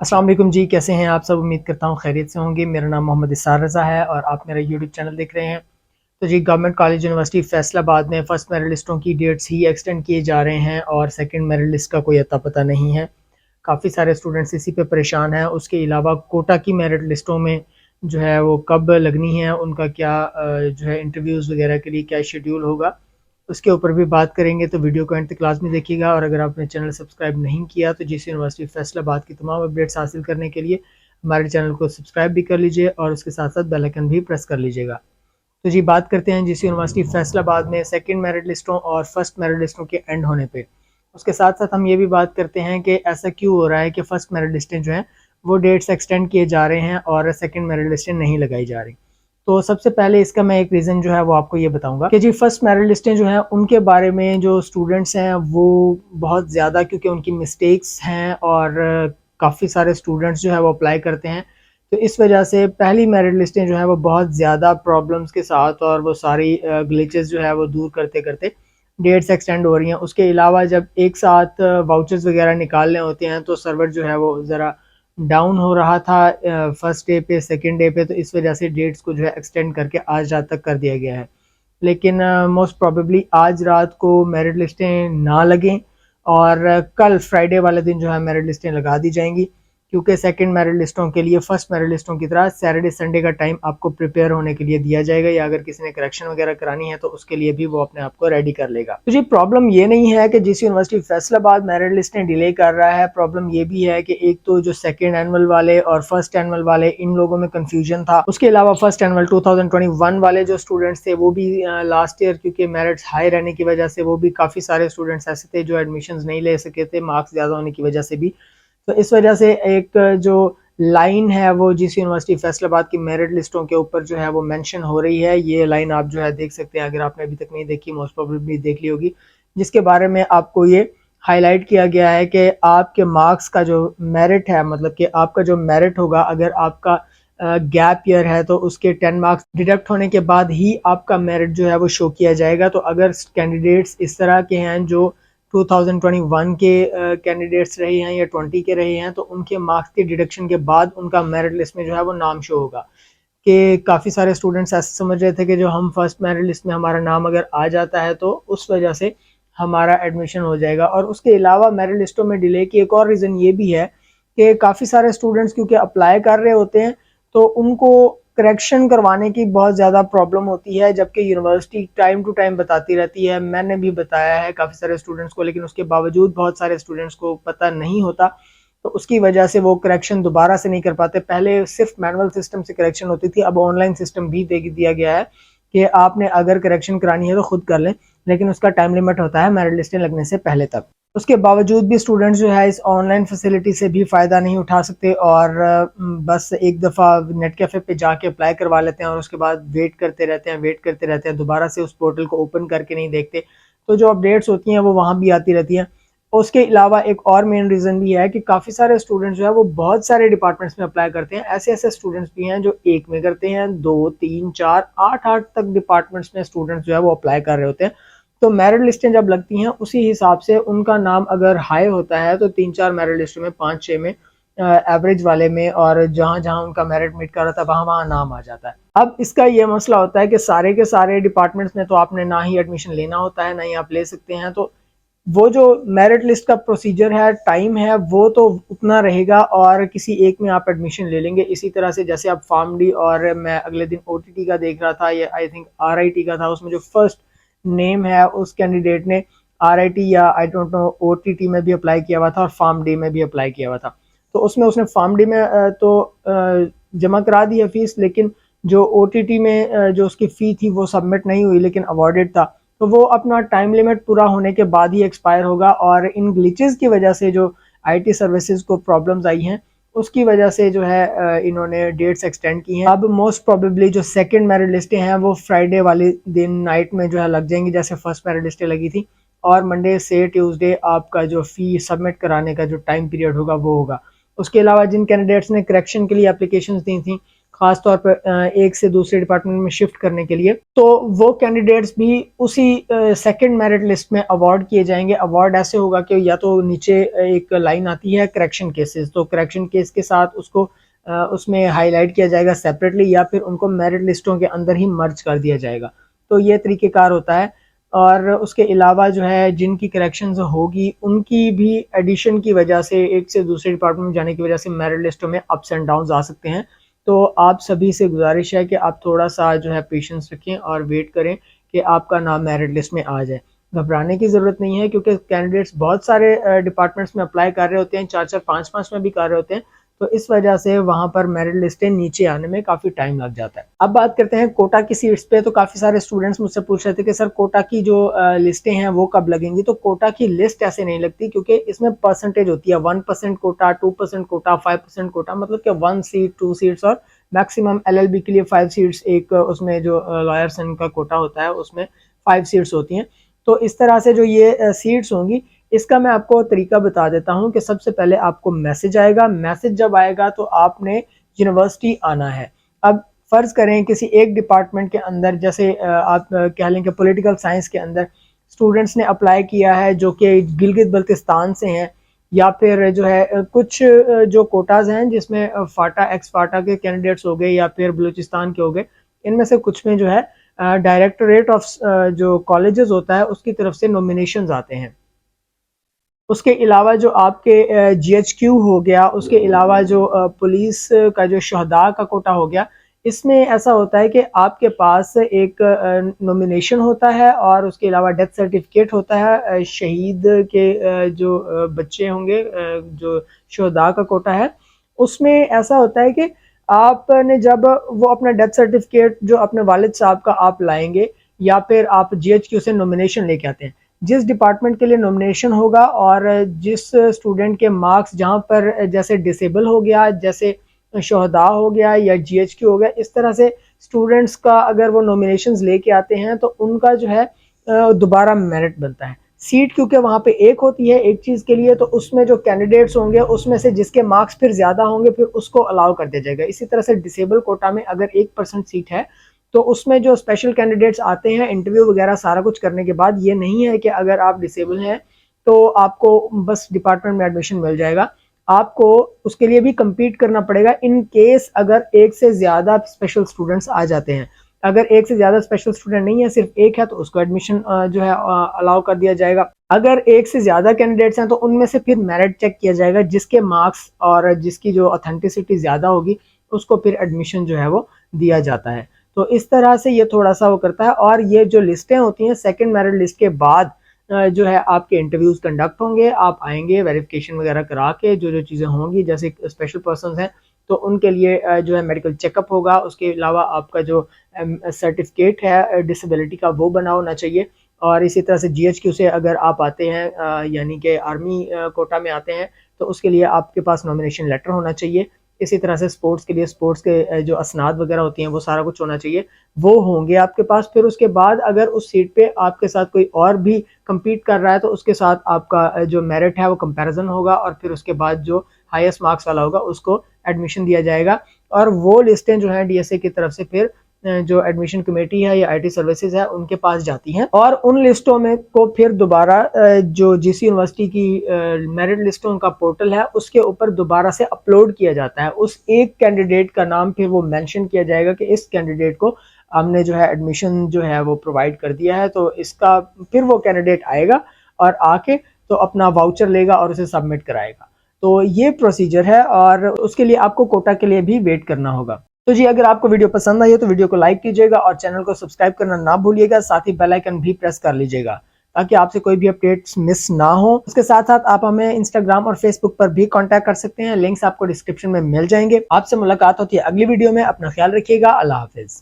अस्सलाम वालेकुम जी, कैसे हैं आप सब। उम्मीद करता हूँ खैरियत से होंगे। मेरा नाम मोहम्मद इसार रज़ा है और आप मेरा यूट्यूब चैनल देख रहे हैं। तो जी, गवर्नमेंट कॉलेज यूनिवर्सिटी फैसलाबाद में फ़र्स्ट मेरिट लिस्टों की डेट्स ही एक्सटेंड किए जा रहे हैं और सेकंड मेरिट लिस्ट का कोई अता पता नहीं है। काफ़ी सारे स्टूडेंट्स इसी पे परेशान हैं। उसके अलावा कोटा की मेरिट लिस्टों में जो है वो कब लगनी है, उनका क्या जो है इंटरव्यूज़ वगैरह के लिए क्या शेड्यूल होगा, उसके ऊपर भी बात करेंगे। तो वीडियो को एंड तक क्लास में देखिएगा। और अगर आपने चैनल सब्सक्राइब नहीं किया तो जिस यूनिवर्सिटी फैसलाबाद की तमाम अपडेट्स हासिल करने के लिए हमारे चैनल को सब्सक्राइब भी कर लीजिए और उसके साथ साथ बेल आइकन भी प्रेस कर लीजिएगा। तो जी, बात करते हैं जिस यूनिवर्सिटी फैसलाबाद में सेकंड मेरिट लिस्टों और फर्स्ट मेरिट लिस्टों के एंड होने पे। उसके साथ साथ हम ये भी बात करते हैं कि ऐसा क्यों हो रहा है कि फर्स्ट मेरिट लिस्टें जो हैं वो डेट्स एक्सटेंड किए जा रहे हैं और सेकंड मेरिट लिस्टें नहीं लगाई जा रही। तो सबसे पहले इसका मैं एक रीज़न जो है वो आपको ये बताऊंगा कि जी, फर्स्ट मेरिट लिस्टें जो हैं उनके बारे में जो स्टूडेंट्स हैं वो बहुत ज़्यादा, क्योंकि उनकी मिस्टेक्स हैं और काफ़ी सारे स्टूडेंट्स जो है वो अप्लाई करते हैं, तो इस वजह से पहली मेरिट लिस्टें जो है वो बहुत ज़्यादा प्रॉब्लम्स के साथ और वो सारी ग्लिचेस जो है वो दूर करते करते डेट्स एक्सटेंड हो रही हैं। उसके अलावा जब एक साथ वाउचर्स वगैरह निकालने होते हैं तो सर्वर जो है वो ज़रा डाउन हो रहा था फर्स्ट डे पे, सेकंड डे पे, तो इस वजह से डेट्स को जो है एक्सटेंड करके आज रात तक कर दिया गया है। लेकिन मोस्ट प्रोबेबली आज रात को मेरिट लिस्टें ना लगें और कल फ्राइडे वाले दिन जो है मेरिट लिस्टें लगा दी जाएंगी, क्योंकि सेकंड मेरिट लिस्टों के लिए फर्स्ट मेरिट लिस्टों की तरह सैटरडे संडे का टाइम आपको प्रिपेयर होने के लिए दिया जाएगा, या अगर किसी ने करेक्शन वगैरह करानी है तो उसके लिए भी वो अपने आप को रेडी कर लेगा। तो जी, प्रॉब्लम ये नहीं है कि जिस यूनिवर्सिटी फैसलाबाद मेरिट लिस्टें डिले कर रहा है, प्रॉब्लम ये भी है कि एक तो जो सेकंड एनुअल वाले और फर्स्ट एनुअल वाले, इन लोगों में कंफ्यूजन था। उसके अलावा फर्स्ट एनुअल 2021 वाले जो स्टूडेंट्स थे वो भी लास्ट ईयर क्योंकि मेरिट्स हाई रहने की वजह से वो भी काफ़ी सारे स्टूडेंट्स ऐसे थे जो एडमिशन नहीं ले सके थे, मार्क्स ज़्यादा होने की वजह से भी। तो इस वजह से एक जो लाइन है वो जिस यूनिवर्सिटी फैसलाबाद की मेरिट लिस्टों के ऊपर जो है वो मेंशन हो रही है, ये लाइन आप जो है देख सकते हैं। अगर आपने अभी तक नहीं देखी, मोस्ट प्रोबेबली देख ली होगी, जिसके बारे में आपको ये हाईलाइट किया गया है कि आपके मार्क्स का जो मेरिट है, मतलब कि आपका जो मेरिट होगा, अगर आपका गैप ईयर है तो उसके 10 मार्क्स डिडक्ट होने के बाद ही आपका मेरिट जो है वो शो किया जाएगा। तो अगर कैंडिडेट्स इस तरह के हैं जो 2021 के कैंडिडेट्स रहे हैं या 20 के रहे हैं, तो उनके मार्क्स के डिडक्शन के बाद उनका मेरिट लिस्ट में जो है वो नाम शो होगा। कि काफ़ी सारे स्टूडेंट्स ऐसे समझ रहे थे कि जो हम फर्स्ट मेरिट लिस्ट में हमारा नाम अगर आ जाता है तो उस वजह से हमारा एडमिशन हो जाएगा। और उसके अलावा मेरिट लिस्टों में डिले की एक और रीज़न ये भी है कि काफ़ी सारे स्टूडेंट्स क्योंकि अप्लाई कर रहे होते हैं तो उनको करेक्शन करवाने की बहुत ज़्यादा प्रॉब्लम होती है, जबकि यूनिवर्सिटी टाइम टू टाइम बताती रहती है। मैंने भी बताया है काफ़ी सारे स्टूडेंट्स को, लेकिन उसके बावजूद बहुत सारे स्टूडेंट्स को पता नहीं होता, तो उसकी वजह से वो करेक्शन दोबारा से नहीं कर पाते। पहले सिर्फ मैनुअल सिस्टम से करेक्शन होती थी, अब ऑनलाइन सिस्टम भी दे दिया गया है कि आपने अगर करेक्शन करानी है तो खुद कर लें, लेकिन उसका टाइम लिमिट होता है मेरिट लिस्टें लगने से पहले तक। उसके बावजूद भी स्टूडेंट्स जो है इस ऑनलाइन फैसिलिटी से भी फ़ायदा नहीं उठा सकते और बस एक दफ़ा नेट कैफ़े पे जाके अप्लाई करवा लेते हैं और उसके बाद वेट करते रहते हैं, दोबारा से उस पोर्टल को ओपन करके नहीं देखते। तो जो अपडेट्स होती हैं वो वहाँ भी आती रहती हैं। उसके अलावा एक और मेन रीज़न भी है कि काफ़ी सारे स्टूडेंट्स जो है वो बहुत सारे डिपार्टमेंट्स में अप्लाई करते हैं। ऐसे स्टूडेंट्स भी हैं जो एक में करते हैं, 2, 3, 4, 8 तक डिपार्टमेंट्स में स्टूडेंट्स जो है वो अप्लाई कर रहे होते हैं। तो मेरिट लिस्टें जब लगती हैं उसी हिसाब से उनका नाम अगर हाई होता है तो 3-4 मेरिट लिस्टों में, 5-6 में, एवरेज वाले में, और जहाँ जहाँ उनका मेरिट मीट कर रहा था वहाँ वहाँ नाम आ जाता है। अब इसका ये मसला होता है कि सारे के सारे डिपार्टमेंट्स में तो आपने ना ही एडमिशन लेना होता है ना ही आप ले सकते हैं। तो वो जो मेरिट लिस्ट का प्रोसीजर है, टाइम है, वो तो उतना रहेगा और किसी एक में आप एडमिशन ले लेंगे। इसी तरह से जैसे आप फार्म डी, और मैं अगले दिन ओटीटी का देख रहा था, ये आई थिंक आरआईटी का था, उसमें जो फर्स्ट नेम है उस कैंडिडेट ने आरआईटी या आई डोंट नो ओटीटी में भी अप्लाई किया हुआ था और फार्म डी में भी अप्लाई किया हुआ था। तो उसमें उसने फार्म डी में तो जमा करा दी है फीस, लेकिन जो ओटीटी में जो उसकी फ़ी थी वो सबमिट नहीं हुई लेकिन अवॉर्डेड था। तो वो अपना टाइम लिमिट पूरा होने के बाद ही एक्सपायर होगा और इन ग्लिचेस की वजह से जो आईटी सर्विसेज को प्रॉब्लम्स आई हैं उसकी वजह से जो है इन्होंने डेट्स एक्सटेंड की हैं। अब मोस्ट प्रोबेबली जो सेकंड मेरिट लिस्टें हैं वो फ्राइडे वाले दिन नाइट में जो है लग जाएंगी, जैसे फर्स्ट मेरिट लिस्टें लगी थी, और मंडे से ट्यूसडे आपका जो फ़ी सबमिट कराने का जो टाइम पीरियड होगा वो होगा। उसके अलावा जिन कैंडिडेट्स ने करेक्शन के लिए एप्लीकेशंस दी थी खास तौर पर एक से दूसरे डिपार्टमेंट में शिफ्ट करने के लिए, तो वो कैंडिडेट्स भी उसी सेकंड मेरिट लिस्ट में अवार्ड किए जाएंगे। अवार्ड ऐसे होगा कि या तो नीचे एक लाइन आती है करेक्शन केसेस, तो करेक्शन केस के साथ उसको उसमें हाईलाइट किया जाएगा सेपरेटली, या फिर उनको मेरिट लिस्टों के अंदर ही मर्ज कर दिया जाएगा। तो ये तरीक़ेकार होता है। और उसके अलावा जो है जिनकी करेक्शंस होगी उनकी भी एडिशन की वजह से, एक से दूसरे डिपार्टमेंट में जाने की वजह से मेरिट लिस्टों में अप्स एंड डाउन्स आ सकते हैं। तो आप सभी से गुजारिश है कि आप थोड़ा सा जो है पेशेंस रखें और वेट करें कि आपका नाम मेरिट लिस्ट में आ जाए। घबराने की ज़रूरत नहीं है, क्योंकि कैंडिडेट्स बहुत सारे डिपार्टमेंट्स में अप्लाई कर रहे होते हैं, 4-4 5-5 में भी कर रहे होते हैं, तो इस वजह से वहां पर मेरिट लिस्टें नीचे आने में काफ़ी टाइम लग जाता है। अब बात करते हैं कोटा की सीट्स पे। तो काफ़ी सारे स्टूडेंट्स मुझसे पूछ रहे थे कि सर कोटा की जो लिस्टें हैं वो कब लगेंगी। तो कोटा की लिस्ट ऐसे नहीं लगती, क्योंकि इसमें परसेंटेज होती है, 1% कोटा, 2% कोटा, 5% कोटा, मतलब कि 1 सीट, 2 सीट्स और मैक्सिमम एलएलबी के लिए 5 सीट्स, एक उसमें जो लॉयर्स का कोटा होता है उसमें 5 सीट्स होती हैं। तो इस तरह से जो ये सीट्स होंगी, इसका मैं आपको तरीका बता देता हूं कि सबसे पहले आपको मैसेज आएगा। मैसेज जब आएगा तो आपने यूनिवर्सिटी आना है। अब फर्ज करें किसी एक डिपार्टमेंट के अंदर, जैसे आप कह लें कि पॉलिटिकल साइंस के अंदर स्टूडेंट्स ने अप्लाई किया है जो कि गिलगित बल्तिस्तान से हैं, या फिर जो है कुछ जो कोटाज हैं जिसमें फाटा एक्स फाटा के कैंडिडेट्स हो गए या फिर बलूचिस्तान के हो गए, इनमें से कुछ में जो है डायरेक्टोरेट ऑफ जो कॉलेजेस होता है उसकी तरफ से नॉमिनेशंस आते हैं। उसके अलावा जो आपके जीएचक्यू हो गया, उसके अलावा जो पुलिस का जो शहदा का कोटा हो गया, इसमें ऐसा होता है कि आपके पास एक नॉमिनेशन होता है और उसके अलावा डेथ सर्टिफिकेट होता है शहीद के जो बच्चे होंगे, जो शहदा का कोटा है उसमें ऐसा होता है कि आपने जब वो अपना डेथ सर्टिफिकेट जो अपने वालिद साहब का आप लाएंगे, या फिर आप जीएचक्यू से नॉमिनेशन लेके आते हैं, जिस डिपार्टमेंट के लिए नॉमिनेशन होगा और जिस स्टूडेंट के मार्क्स जहाँ पर जैसे डिसेबल हो गया, जैसे शहदा हो गया या जीएचक्यू हो गया, इस तरह से स्टूडेंट्स का अगर वो नॉमिनेशंस लेके आते हैं तो उनका जो है दोबारा मेरिट बनता है। सीट क्योंकि वहाँ पे एक होती है एक चीज़ के लिए, तो उसमें जो कैंडिडेट्स होंगे उसमें से जिसके मार्क्स फिर ज़्यादा होंगे फिर उसको अलाउ कर दिया जाएगा। इसी तरह से डिसेबल कोटा में अगर 1% सीट है तो उसमें जो स्पेशल कैंडिडेट्स आते हैं इंटरव्यू वगैरह सारा कुछ करने के बाद, ये नहीं है कि अगर आप डिसेबल हैं तो आपको बस डिपार्टमेंट में एडमिशन मिल जाएगा। आपको उसके लिए भी compete करना पड़ेगा इन केस अगर एक से ज़्यादा स्पेशल स्टूडेंट्स आ जाते हैं। अगर एक से ज़्यादा स्पेशल स्टूडेंट नहीं है, सिर्फ एक है, तो उसको एडमिशन जो है अलाउ कर दिया जाएगा। अगर एक से ज़्यादा कैंडिडेट्स हैं तो उनमें से फिर मेरिट चेक किया जाएगा, जिसके मार्क्स और जिसकी जो ऑथेंटिसिटी ज़्यादा होगी उसको फिर एडमिशन जो है वो दिया जाता है। तो इस तरह से ये थोड़ा सा वो करता है। और ये जो लिस्टें होती हैं सेकंड मेरिट लिस्ट के बाद जो है आपके इंटरव्यूज कंडक्ट होंगे, आप आएंगे वेरिफिकेशन वगैरह करा के, जो जो चीज़ें होंगी, जैसे स्पेशल पर्सन हैं तो उनके लिए जो है मेडिकल चेकअप होगा। उसके अलावा आपका जो सर्टिफिकेट है डिसेबिलिटी का वो बना होना चाहिए। और इसी तरह से जीएचक्यू से अगर आप आते हैं यानी कि आर्मी कोटा में आते हैं तो उसके लिए आपके पास नॉमिनेशन लेटर होना चाहिए। इसी तरह से स्पोर्ट्स के लिए स्पोर्ट्स के जो असनाद वगैरह होती हैं वो सारा कुछ होना चाहिए, वो होंगे आपके पास। फिर उसके बाद अगर उस सीट पे आपके साथ कोई और भी compete कर रहा है तो उसके साथ आपका जो मेरिट है वो कंपैरिजन होगा, और फिर उसके बाद जो हाईएस्ट मार्क्स वाला होगा उसको एडमिशन दिया जाएगा। और वो लिस्टें जो हैं डीएसए की तरफ से फिर जो एडमिशन कमेटी है या आईटी सर्विसेज है उनके पास जाती हैं, और उन लिस्टों में को फिर दोबारा जो जीसी यूनिवर्सिटी की मेरिट लिस्टों का पोर्टल है उसके ऊपर दोबारा से अपलोड किया जाता है। उस एक कैंडिडेट का नाम फिर वो मेंशन किया जाएगा कि इस कैंडिडेट को हमने जो है एडमिशन जो है वो प्रोवाइड कर दिया है। तो इसका फिर वो कैंडिडेट आएगा और आके तो अपना वाउचर लेगा और उसे सबमिट कराएगा। तो ये प्रोसीजर है, और उसके लिए आपको कोटा के लिए भी वेट करना होगा। तो जी अगर आपको वीडियो पसंद आई हो तो वीडियो को लाइक कीजिएगा और चैनल को सब्सक्राइब करना ना भूलिएगा, साथ ही बेल आइकन भी प्रेस कर लीजिएगा ताकि आपसे कोई भी अपडेट्स मिस ना हो। उसके साथ साथ आप हमें इंस्टाग्राम और फेसबुक पर भी कांटेक्ट कर सकते हैं, लिंक्स आपको डिस्क्रिप्शन में मिल जाएंगे। आपसे मुलाकात होती है अगली वीडियो में। अपना ख्याल रखिएगा। अल्लाह हाफिज।